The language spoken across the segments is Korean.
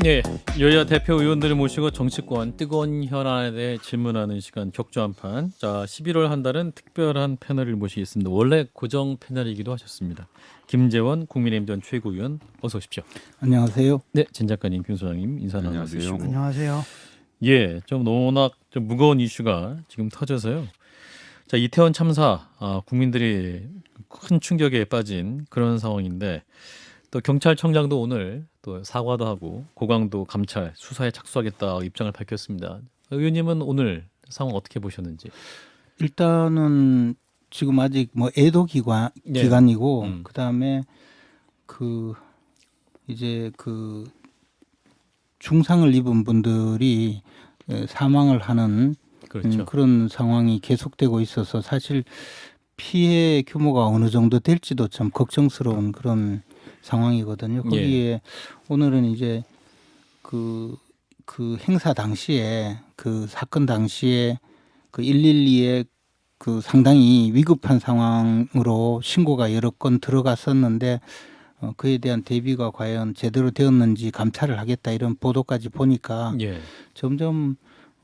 네, 여야 대표 의원들을 모시고 정치권 뜨거운 현안에 대해 질문하는 시간 격주한판. 자, 11월 한 달은 특별한 패널을 모시겠습니다. 원래 고정 패널이기도 하셨습니다. 김재원 국민의힘 전 최고위원 어서 오십시오. 안녕하세요. 네, 진 작가님, 김 소장님 인사 나눠주시고. 안녕하세요. 예, 좀 워낙 좀 무거운 이슈가 지금 터져서요. 자, 이태원 참사, 국민들이 큰 충격에 빠진 그런 상황인데 또 경찰청장도 오늘 또 사과도 하고 고강도 감찰 수사에 착수하겠다 입장을 밝혔습니다. 의원님은 오늘 상황 어떻게 보셨는지? 일단은 지금 아직 뭐 애도 네. 기간이고 그다음에 그 이제 그 중상을 입은 분들이 사망을 하는 그렇죠. 그런 상황이 계속되고 있어서 사실 피해 규모가 어느 정도 될지도 참 걱정스러운 그런 상황이거든요. 거기에 오늘은 이제 그 행사 당시에 그 사건 당시에 그 112에 그 상당히 위급한 상황으로 신고가 여러 건 들어갔었는데 그에 대한 대비가 과연 제대로 되었는지 감찰을 하겠다 이런 보도까지 보니까 예. 점점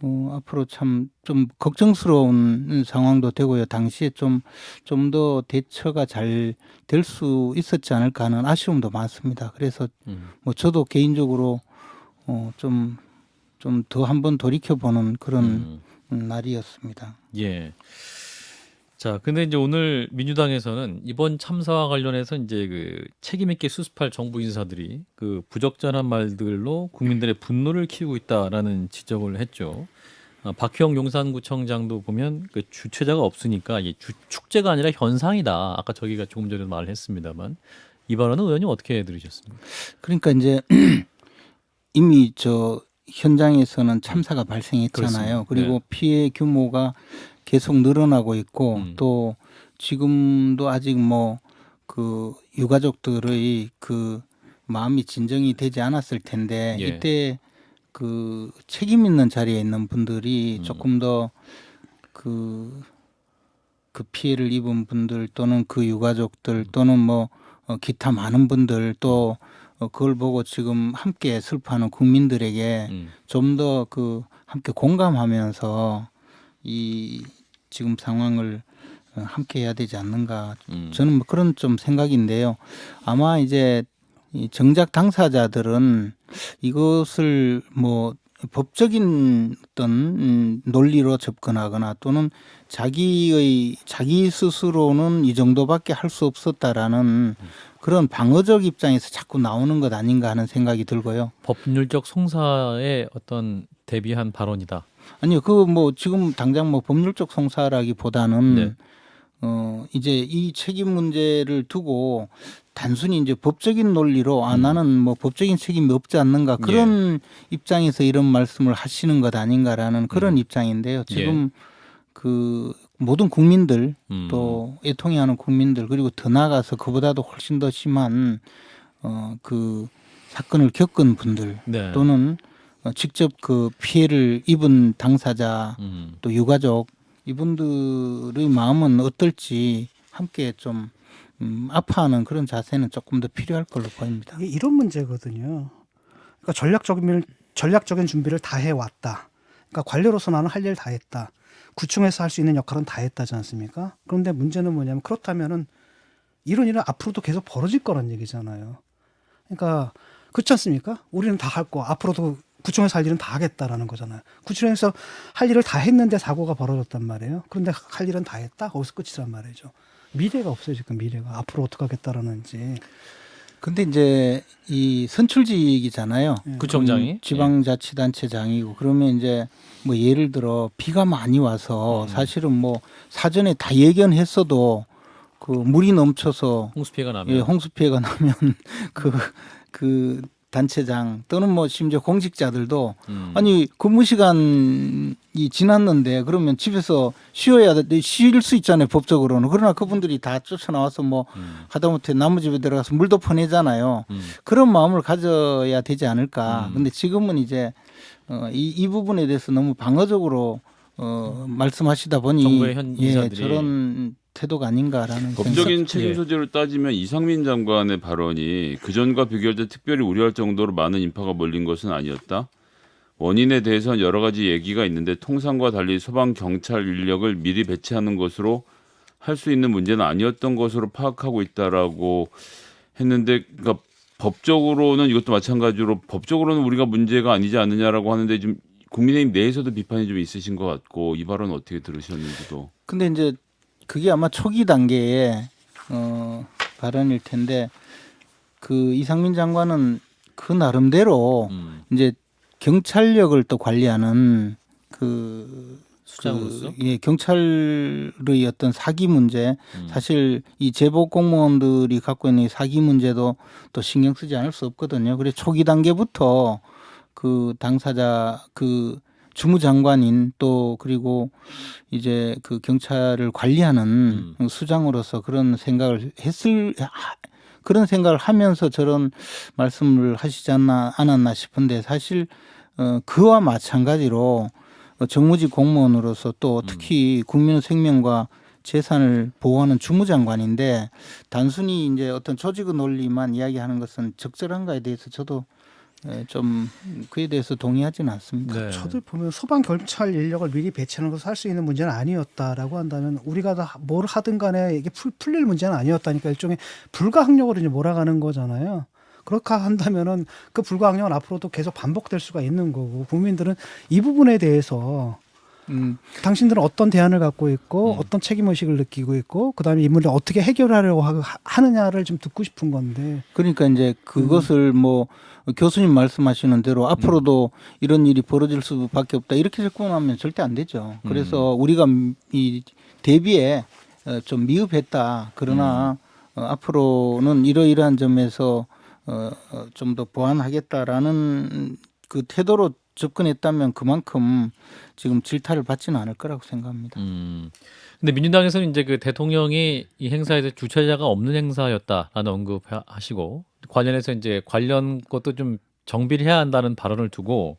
앞으로 참 좀 걱정스러운 상황도 되고요. 당시에 좀 더 대처가 잘 될 수 있었지 않을까 하는 아쉬움도 많습니다. 그래서 뭐 저도 개인적으로 좀 더 한번 돌이켜보는 그런 날이었습니다. 예. 자, 근데 이제 오늘 민주당에서는 이번 참사와 관련해서 이제 그 책임 있게 수습할 정부 인사들이 그 부적절한 말들로 국민들의 분노를 키우고 있다라는 지적을 했죠. 박형 용산구청장도 보면 그 주최자가 없으니까 이게 축제가 아니라 현상이다. 아까 저기가 조금 전에 말을 했습니다만 이 발언은 의원님 어떻게 들으셨습니까? 그러니까 이제 이미 저 현장에서는 참사가 발생했잖아요. 그렇습니다. 그리고 네. 피해 규모가 계속 늘어나고 있고 또 지금도 아직 뭐 그 유가족들의 그 마음이 진정이 되지 않았을 텐데 예. 이때 그 책임 있는 자리에 있는 분들이 조금 더 그 피해를 입은 분들 또는 그 유가족들 또는 뭐 기타 많은 분들 또 그걸 보고 지금 함께 슬퍼하는 국민들에게 좀 더 그 함께 공감하면서 이 지금 상황을 함께 해야 되지 않는가. 저는 뭐 그런 좀 생각인데요. 아마 이제 이 정작 당사자들은 이것을 뭐 법적인 어떤 논리로 접근하거나 또는 자기 스스로는 이 정도밖에 할 수 없었다라는 그런 방어적 입장에서 자꾸 나오는 것 아닌가 하는 생각이 들고요. 법률적 송사에 어떤 대비한 발언이다. 아니요, 그 뭐 지금 당장 뭐 법률적 송사라기보다는 네. 이제 이 책임 문제를 두고 단순히 이제 법적인 논리로 나는 뭐 법적인 책임이 없지 않는가 그런 입장에서 이런 말씀을 하시는 것 아닌가라는 그런 입장인데요. 지금 그 모든 국민들 또 애통해하는 국민들 그리고 더 나아가서 그보다도 훨씬 더 심한 그 사건을 겪은 분들 네. 또는 직접 그 피해를 입은 당사자 또 유가족 이분들의 마음은 어떨지 함께 좀 아파하는 그런 자세는 조금 더 필요할 걸로 보입니다. 이게 이런 문제거든요. 그러니까 전략적인 준비를 다 해왔다. 그러니까 관료로서 나는 할 일 다 했다. 구청에서 할 수 있는 역할은 다 했다지 않습니까? 그런데 문제는 뭐냐면 그렇다면은 이런 일은 앞으로도 계속 벌어질 거란 얘기잖아요. 그러니까 그렇지 않습니까? 우리는 다 할 거 앞으로도 구청에서 할 일은 다 하겠다라는 거잖아요. 구청에서 할 일을 다 했는데 사고가 벌어졌단 말이에요. 그런데 할 일은 다 했다? 거기서 끝이란 말이죠. 미래가 없어요, 지금 미래가. 앞으로 어떻게 하겠다라는지. 근데 이제 이 선출직이잖아요. 구청장이 지방자치단체장이고 그러면 이제 뭐 예를 들어 비가 많이 와서 사실은 뭐 사전에 다 예견했어도 그 물이 넘쳐서 홍수 피해가 나면 홍수 피해가 나면 그 단체장 또는 뭐 심지어 공직자들도 아니 근무 시간이 지났는데 그러면 집에서 쉴 수 있잖아요 법적으로는. 그러나 그분들이 다 쫓아나와서 뭐 하다못해 나무 집에 들어가서 물도 퍼내잖아요. 그런 마음을 가져야 되지 않을까. 근데 지금은 이제 이 부분에 대해서 너무 방어적으로 말씀하시다 보니 정부의 현 인사들이 저런 태도가 아닌가라는 법적인 생각. 책임 예. 소재를 따지면 이상민 장관의 발언이 그전과 비교할 때 특별히 우려할 정도로 많은 인파가 몰린 것은 아니었다. 원인에 대해서는 여러 가지 얘기가 있는데 통상과 달리 소방 경찰 인력을 미리 배치하는 것으로 할 수 있는 문제는 아니었던 것으로 파악하고 있다라고 했는데, 그러니까 법적으로는 이것도 마찬가지로 법적으로는 우리가 문제가 아니지 않느냐라고 하는데 지금 국민의힘 내에서도 비판이 좀 있으신 것 같고 이 발언 어떻게 들으셨는지도. 근데 이제 그게 아마 초기 단계의 발언일 텐데 그 이상민 장관은 그 나름대로 이제 경찰력을 또 관리하는 수장으로서? 예, 경찰의 어떤 사기 문제, 사실 이 제복 공무원들이 갖고 있는 이 사기 문제도 또 신경 쓰지 않을 수 없거든요. 그래서 초기 단계부터 그 당사자 그 주무장관인 또 그리고 이제 그 경찰을 관리하는 수장으로서 그런 생각을 그런 생각을 하면서 저런 말씀을 하시지 않았나 싶은데 사실 그와 마찬가지로 정무직 공무원으로서 또 특히 국민의 생명과 재산을 보호하는 주무장관인데 단순히 이제 어떤 조직의 논리만 이야기하는 것은 적절한가에 대해서 저도 좀 그에 대해서 동의하지는 않습니다. 네. 저도 보면 소방 경찰 인력을 미리 배치하는 것을 할 수 있는 문제는 아니었다라고 한다면 우리가 다 뭘 하든 간에 이게 풀릴 문제는 아니었다니까 일종의 불가항력으로 이제 몰아가는 거잖아요. 그렇게 한다면은 그 불가항력은 앞으로도 계속 반복될 수가 있는 거고 국민들은 이 부분에 대해서 당신들은 어떤 대안을 갖고 있고 어떤 책임의식을 느끼고 있고 그다음에 이 문제를 어떻게 해결하려고 하느냐를 좀 듣고 싶은 건데 그러니까 이제 그것을 뭐 교수님 말씀하시는 대로 앞으로도 이런 일이 벌어질 수밖에 없다 이렇게 접근하면 절대 안 되죠. 그래서 우리가 이 대비에 좀 미흡했다. 그러나 앞으로는 이러이러한 점에서 좀 더 보완하겠다라는 그 태도로 접근했다면 그만큼 지금 질타를 받지는 않을 거라고 생각합니다. 근데 민주당에서는 이제 그 대통령이 이 행사에서 주최자가 없는 행사였다라는 언급하시고 관련해서 이제 관련 것도 좀 정비를 해야 한다는 발언을 두고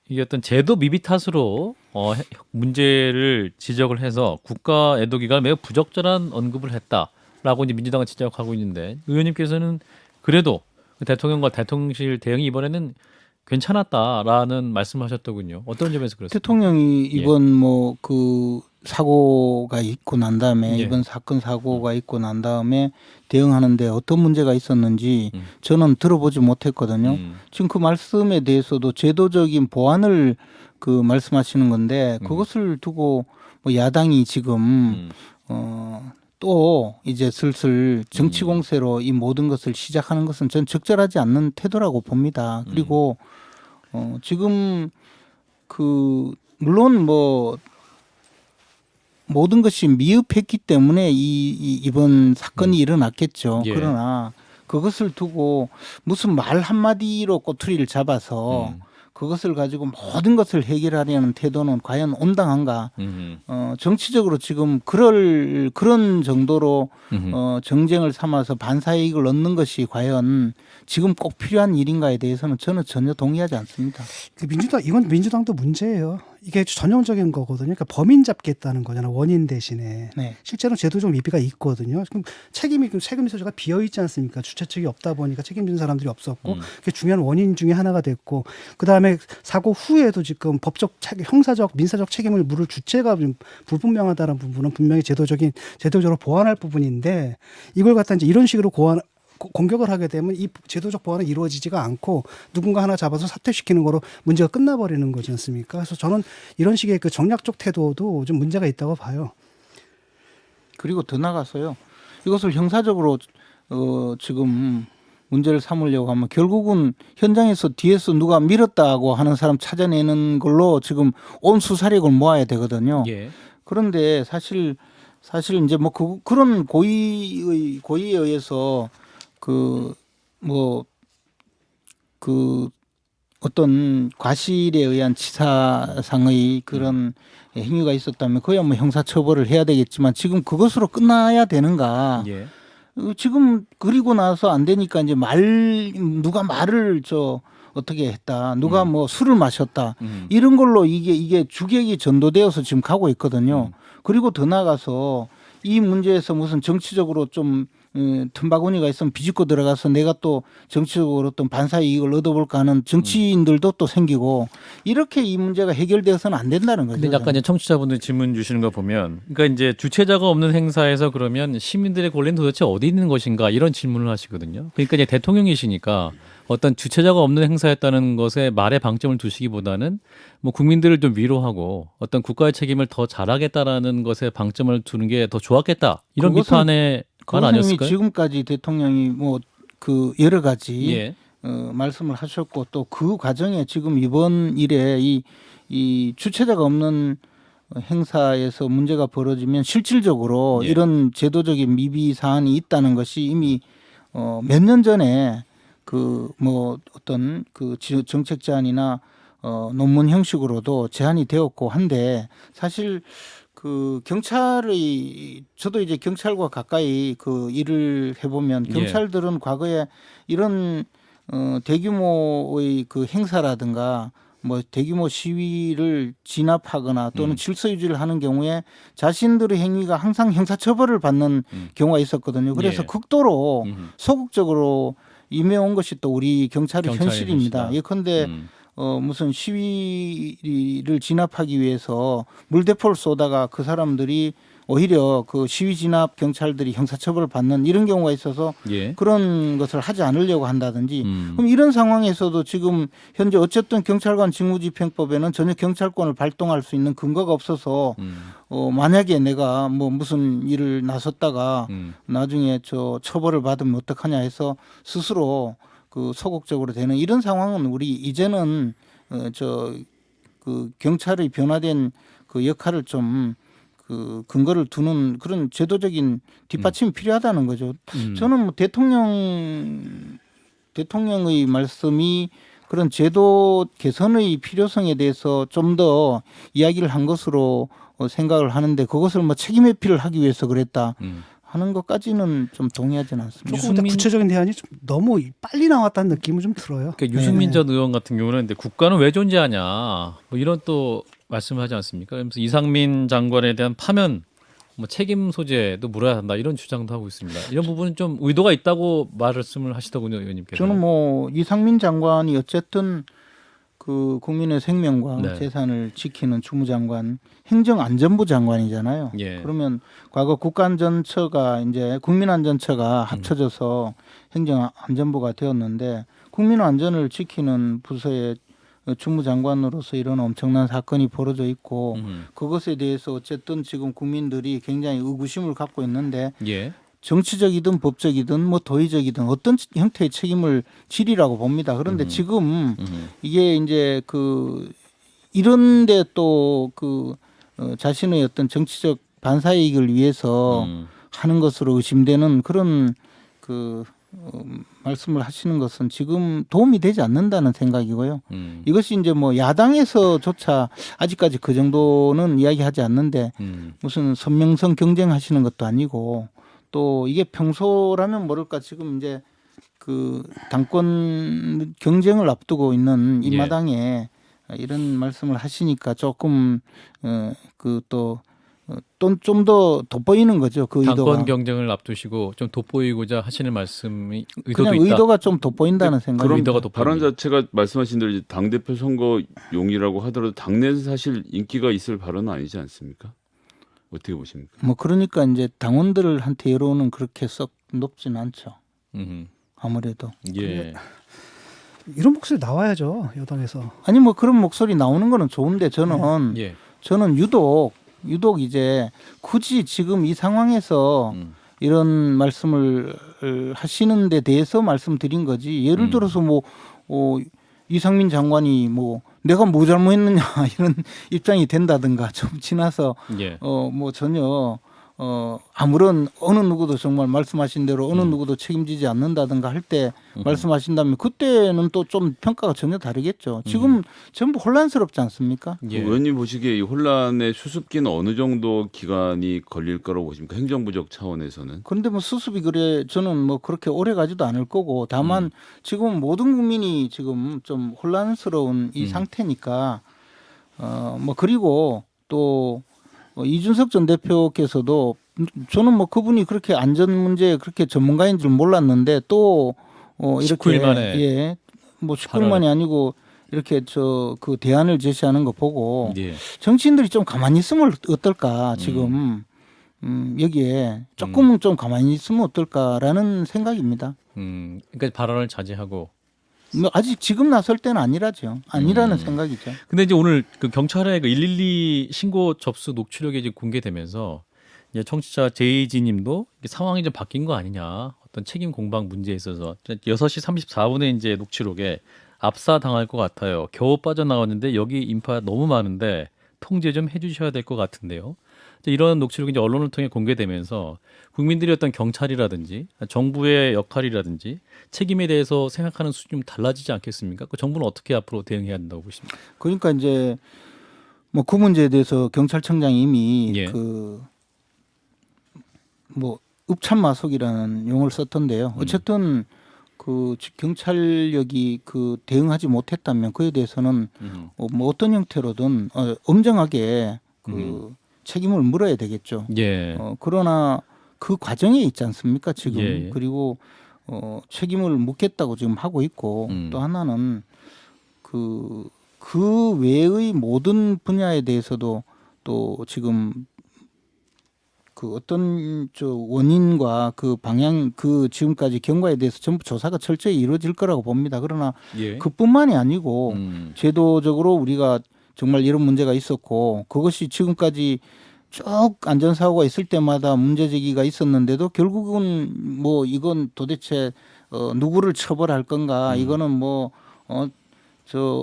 이게 어떤 제도 미비 탓으로 문제를 지적을 해서 국가 애도기가 매우 부적절한 언급을 했다라고 이제 민주당은 지적하고 있는데 의원님께서는 그래도 대통령과 대통령실 대응이 이번에는 괜찮았다라는 말씀하셨더군요. 어떤 점에서 그렇습니까? 대통령이 이번 뭐 그 사고가 있고 난 다음에 예. 이번 사건 사고가 있고 난 다음에 대응하는데 어떤 문제가 있었는지 저는 들어보지 못했거든요. 지금 그 말씀에 대해서도 제도적인 보완을 그 말씀하시는 건데 그것을 두고 뭐 야당이 지금 또 이제 슬슬 정치 공세로 이 모든 것을 시작하는 것은 전 적절하지 않는 태도라고 봅니다. 그리고 지금 그 물론 뭐 모든 것이 미흡했기 때문에 이번 사건이 일어났겠죠. 예. 그러나 그것을 두고 무슨 말 한마디로 꼬투리를 잡아서 그것을 가지고 모든 것을 해결하려는 태도는 과연 온당한가? 정치적으로 지금 그런 정도로 정쟁을 삼아서 반사이익을 얻는 것이 과연 지금 꼭 필요한 일인가에 대해서는 저는 전혀 동의하지 않습니다. 그 이건 민주당도 문제예요. 이게 전형적인 거거든요. 그러니까 범인 잡겠다는 거잖아. 원인 대신에. 네. 실제로 제도적 미비가 있거든요. 지금 책임 소재가 비어 있지 않습니까? 주최 측이 없다 보니까 책임진 사람들이 없었고 그게 중요한 원인 중에 하나가 됐고 그다음에 사고 후에도 지금 형사적 민사적 책임을 물을 주체가 불분명하다는 부분은 분명히 제도적으로 보완할 부분인데 이걸 갖다 이제 이런 식으로 공격을 하게 되면 이 제도적 보완은 이루어지지가 않고 누군가 하나 잡아서 사퇴시키는 거로 문제가 끝나버리는 거지 않습니까? 그래서 저는 이런 식의 그 정략적 태도도 좀 문제가 있다고 봐요. 그리고 더 나가서요. 이것을 형사적으로 지금 문제를 삼으려고 하면 결국은 현장에서 뒤에서 누가 밀었다고 하는 사람 찾아내는 걸로 지금 온 수사력을 모아야 되거든요. 예. 그런데 사실 이제 뭐 그런 고의에 의해서 어떤 과실에 의한 치사상의 그런 행위가 있었다면 그야 뭐 형사처벌을 해야 되겠지만 지금 그것으로 끝나야 되는가? 예. 지금 그리고 나서 안 되니까 이제 누가 말을 어떻게 했다, 누가 뭐 술을 마셨다 이런 걸로 이게 주객이 전도되어서 지금 가고 있거든요. 그리고 더 나아가서 이 문제에서 무슨 정치적으로 좀 틈바구니가 있으면 비집고 들어가서 내가 또 정치적으로 어떤 반사 이익을 얻어볼까 하는 정치인들도 또 생기고 이렇게 이 문제가 해결되어서는 안 된다는 거죠. 근데 약간 이제 청취자분들 질문 주시는 거 보면, 그러니까 이제 주최자가 없는 행사에서 그러면 시민들의 권리는 도대체 어디 있는 것인가 이런 질문을 하시거든요. 그러니까 이제 대통령이시니까 어떤 주최자가 없는 행사였다는 것에 말에 방점을 두시기보다는 뭐 국민들을 좀 위로하고 어떤 국가의 책임을 더 잘하겠다라는 것에 방점을 두는 게 더 좋았겠다 이런 그것은- 비판의 관 그것은 이미 아니었을까요? 지금까지 대통령이 뭐 그 여러 가지 예. 말씀을 하셨고 또 그 과정에 지금 이번 일에 이 주최자가 없는 행사에서 문제가 벌어지면 실질적으로 예. 이런 제도적인 미비 사안이 있다는 것이 이미 몇 년 전에 그 뭐 어떤 그 정책 제안이나 논문 형식으로도 제안이 되었고 한데 사실 그 경찰의 저도 이제 경찰과 가까이 그 일을 해보면 예. 경찰들은 과거에 이런 대규모의 그 행사라든가 뭐 대규모 시위를 진압하거나 또는 질서 유지를 하는 경우에 자신들의 행위가 항상 형사처벌을 받는 경우가 있었거든요. 그래서 예. 극도로 소극적으로 임해온 것이 또 우리 경찰의 경찰의 현실입니다. 현실이다. 예컨대 무슨 시위를 진압하기 위해서 물대포를 쏘다가 그 사람들이 오히려 그 시위 진압 경찰들이 형사처벌을 받는 이런 경우가 있어서 예. 그런 것을 하지 않으려고 한다든지 그럼 이런 상황에서도 지금 현재 어쨌든 경찰관 직무집행법에는 전혀 경찰권을 발동할 수 있는 근거가 없어서 만약에 내가 뭐 무슨 일을 나섰다가 나중에 저 처벌을 받으면 어떡하냐 해서 스스로 그 소극적으로 되는 이런 상황은 우리 이제는 그 경찰의 변화된 그 역할을 좀 그 근거를 두는 그런 제도적인 뒷받침이 필요하다는 거죠. 저는 뭐 대통령의 말씀이 그런 제도 개선의 필요성에 대해서 좀 더 이야기를 한 것으로 생각을 하는데 그것을 뭐 책임 회피를 하기 위해서 그랬다 하는 것까지는 좀 동의하지는 않습니다. 조금 더 구체적인 대안이 좀 너무 빨리 나왔다는 느낌은 좀 들어요. 그러니까 유승민 전 의원 같은 경우는 근데 국가는 왜 존재하냐 뭐 이런 또 말씀을 하지 않습니까? 그러면서 이상민 장관에 대한 파면 뭐 책임 소재도 물어야 한다 이런 주장도 하고 있습니다. 이런 부분은 좀 의도가 있다고 말씀을 하시더군요, 의원님께서. 저는 뭐 이상민 장관이 어쨌든 그 국민의 생명과 네. 재산을 지키는 주무장관, 행정안전부 장관이잖아요. 예. 그러면 과거 국가안전처가 이제 국민안전처가 합쳐져서 행정안전부가 되었는데 국민안전을 지키는 부서의 주무장관으로서 이런 엄청난 사건이 벌어져 있고 그것에 대해서 어쨌든 지금 국민들이 굉장히 의구심을 갖고 있는데 예. 정치적이든 법적이든 뭐 도의적이든 어떤 형태의 책임을 지리라고 봅니다. 그런데 지금 이게 이제 그 이런데 또 그 자신의 어떤 정치적 반사이익을 위해서 하는 것으로 의심되는 그런 그 말씀을 하시는 것은 지금 도움이 되지 않는다는 생각이고요. 이것이 이제 뭐 야당에서조차 아직까지 그 정도는 이야기하지 않는데 무슨 선명성 경쟁하시는 것도 아니고 또 이게 평소라면 모를까 지금 이제 그 당권 경쟁을 앞두고 있는 이 예. 마당에 이런 말씀을 하시니까 조금 그 또 좀 더 돋보이는 거죠. 그 당권 의도가. 경쟁을 앞두시고 좀 돋보이고자 하시는 말씀이 의도도 그냥 있다. 의도가 좀 돋보인다는 생각이 그럼 듭니다. 의도가 돋보입니다. 발언 자체가 말씀하신 대로 이제 당대표 선거용이라고 하더라도 당내에서 사실 인기가 있을 발언은 아니지 않습니까? 어떻게 보십니까? 뭐 그러니까 이제 당원들한테 여론은 그렇게 썩 높진 않죠. 아무래도. 예. 이런 목소리 나와야죠, 여당에서. 아니 뭐 그런 목소리 나오는 거는 좋은데 저는 예. 저는 유독 이제 굳이 지금 이 상황에서 이런 말씀을 하시는 데 대해서 말씀드린 거지. 예를 들어서 뭐 이상민 장관이 뭐 내가 뭐 잘못했느냐 이런 입장이 된다든가 좀 지나서 예. 뭐 전혀 아무런 어느 누구도 정말 말씀하신 대로 어느 누구도 책임지지 않는다든가 할 때 말씀하신다면 그때는 또 좀 평가가 전혀 다르겠죠. 지금 전부 혼란스럽지 않습니까? 예. 의원님 보시기에 이 혼란의 수습기는 어느 정도 기간이 걸릴 거라고 보십니까? 행정부적 차원에서는. 그런데 뭐 수습이 그래 저는 뭐 그렇게 오래 가지도 않을 거고 다만 지금 모든 국민이 지금 좀 혼란스러운 이 상태니까 뭐 그리고 또 이준석 전 대표께서도 저는 뭐 그분이 그렇게 안전 문제에 그렇게 전문가인 줄 몰랐는데 또 이렇게 19일 만에 예, 뭐 19일 만이 아니고 이렇게 그 대안을 제시하는 거 보고 예. 정치인들이 좀 가만히 있으면 어떨까 지금 여기에 조금은 좀 가만히 있으면 어떨까라는 생각입니다. 그러니까 발언을 자제하고. 뭐 아직 지금 나설 때는 아니라는 생각이죠. 근데 이제 오늘 그 경찰의 그 112 신고 접수 녹취록이 이제 공개되면서 이제 청취자 제이지님도 상황이 좀 바뀐 거 아니냐, 어떤 책임 공방 문제에 있어서 6시 34분에 이제 녹취록에 압사 당할 것 같아요. 겨우 빠져나왔는데 여기 인파 너무 많은데 통제 좀 해주셔야 될 것 같은데요. 이런 녹취록이 이제 언론을 통해 공개되면서 국민들이 어떤 경찰이라든지 정부의 역할이라든지 책임에 대해서 생각하는 수준이 좀 달라지지 않겠습니까? 그 정부는 어떻게 앞으로 대응해야 된다고 보십니까? 그러니까 이제 뭐 그 문제에 대해서 경찰청장이 이미 예. 그 뭐 읍참마속이라는 용어를 썼던데요. 어쨌든 그 경찰력이 그 대응하지 못했다면 그에 대해서는 뭐 어떤 형태로든 엄정하게 그 책임을 물어야 되겠죠. 예. 그러나 그 과정에 있지 않습니까 지금. 예. 그리고 책임을 묻겠다고 지금 하고 있고 또 하나는 그 외의 모든 분야에 대해서도 또 지금 그 어떤 원인과 그 방향 그 지금까지 경과에 대해서 전부 조사가 철저히 이루어질 거라고 봅니다. 그러나 예. 그뿐만이 아니고 제도적으로 우리가 정말 이런 문제가 있었고 그것이 지금까지 쭉 안전사고가 있을 때마다 문제 제기가 있었는데도 결국은 뭐 이건 도대체 누구를 처벌할 건가 이거는 뭐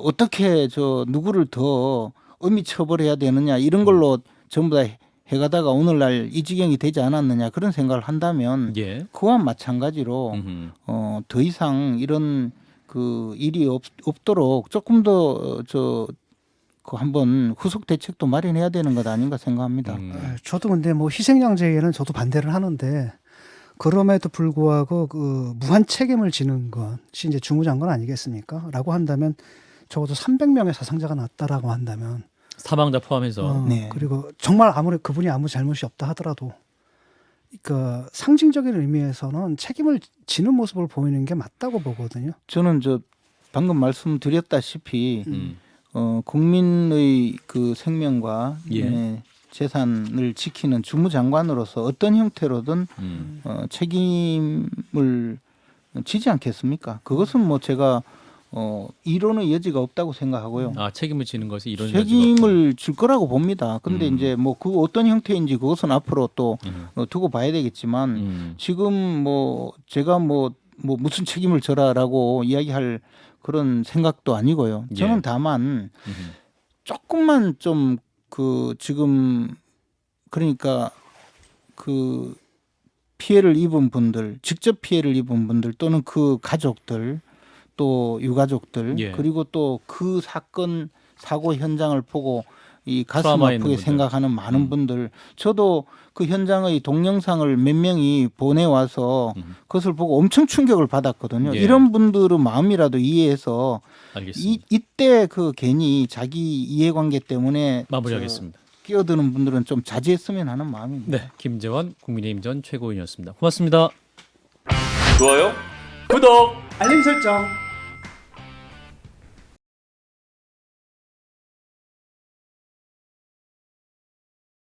어떻게 누구를 더 엄히 처벌해야 되느냐 이런 걸로 전부 다 해가다가 오늘날 이 지경이 되지 않았느냐 그런 생각을 한다면 예. 그와 마찬가지로 더 이상 이런 그 일이 없도록 조금 더 그 한번 후속 대책도 마련해야 되는 것 아닌가 생각합니다. 저도 근데 뭐 희생양제에는 저도 반대를 하는데 그럼에도 불구하고 그 무한 책임을 지는 것이 이제 중후장관 아니겠습니까? 라고 한다면 적어도 300명의 사상자가 났다라고 한다면 사망자 포함해서. 네. 그리고 정말 아무리 그분이 아무 잘못이 없다 하더라도 그 상징적인 의미에서는 책임을 지는 모습을 보이는 게 맞다고 보거든요. 저는 방금 말씀드렸다시피 국민의 그 생명과 예. 재산을 지키는 주무장관으로서 어떤 형태로든 책임을 지지 않겠습니까? 그것은 뭐 제가 이론의 여지가 없다고 생각하고요. 아, 책임을 지는 것이 이런 책임을 질 거라고 봅니다. 근데 이제 뭐 그 어떤 형태인지 그것은 앞으로 또 두고 봐야 되겠지만 지금 뭐 제가 뭐 무슨 책임을 져라라고 이야기할 그런 생각도 아니고요. 저는 예. 다만 조금만 좀 그 지금 그러니까 그 피해를 입은 분들, 직접 피해를 입은 분들 또는 그 가족들 또 유가족들 예. 그리고 또 그 사고 현장을 보고 이 가슴 트라우마 있는 아프게 분들. 생각하는 많은 분들 저도 그 현장의 동영상을 몇 명이 보내와서 그것을 보고 엄청 충격을 받았거든요. 예. 이런 분들의 마음이라도 이해해서 알겠습니다. 이때 그 괜히 자기 이해관계 때문에 마무리하겠습니다. 끼어드는 분들은 좀 자제했으면 하는 마음입니다. 네, 김재원 국민의힘 전 최고위원이었습니다. 고맙습니다. 좋아요? 구독! 알림 설정.